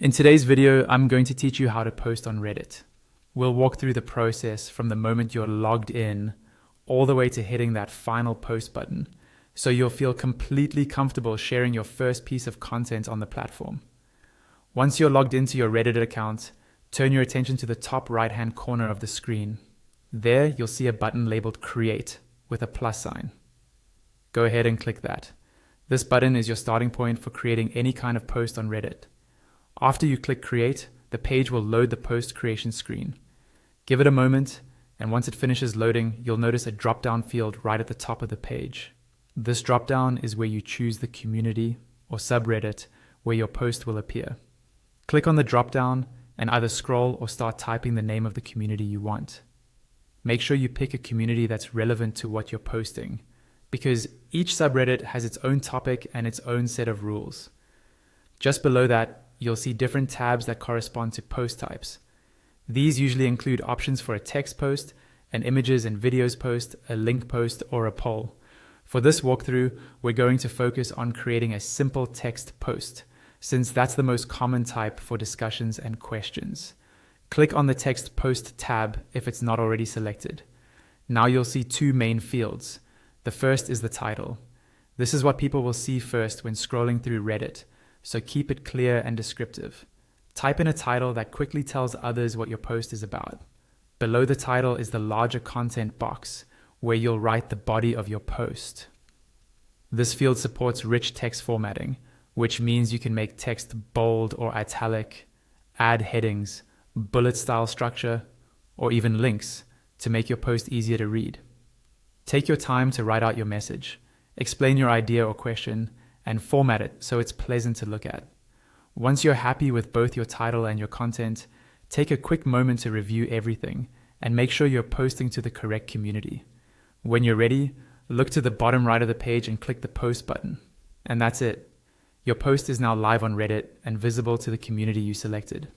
In today's video, I'm going to teach you how to post on Reddit. We'll walk through the process from the moment you're logged in all the way to hitting that final post button, so you'll feel completely comfortable sharing your first piece of content on the platform. Once you're logged into your Reddit account, turn your attention to the top right-hand corner of the screen. There, you'll see a button labeled Create with a plus sign. Go ahead and click that. This button is your starting point for creating any kind of post on Reddit. After you click Create, the page will load the post creation screen. Give it a moment, and once it finishes loading, you'll notice a drop-down field right at the top of the page. This drop-down is where you choose the community or subreddit where your post will appear. Click on the drop-down and either scroll or start typing the name of the community you want. Make sure you pick a community that's relevant to what you're posting, because each subreddit has its own topic and its own set of rules. Just below that, you'll see different tabs that correspond to post types. These usually include options for a text post, an images and videos post, a link post, or a poll. For this walkthrough, we're going to focus on creating a simple text post, since that's the most common type for discussions and questions. Click on the text post tab if it's not already selected. Now you'll see two main fields. The first is the title. This is what people will see first when scrolling through Reddit, so keep it clear and descriptive. Type in a title that quickly tells others what your post is about. Below the title is the larger content box, where you'll write the body of your post. This field supports rich text formatting, which means you can make text bold or italic, add headings, bullet style structure, or even links to make your post easier to read. Take your time to write out your message, explain your idea or question, and format it so it's pleasant to look at. Once you're happy with both your title and your content, take a quick moment to review everything and make sure you're posting to the correct community. When you're ready, look to the bottom right of the page and click the post button. And that's it. Your post is now live on Reddit and visible to the community you selected.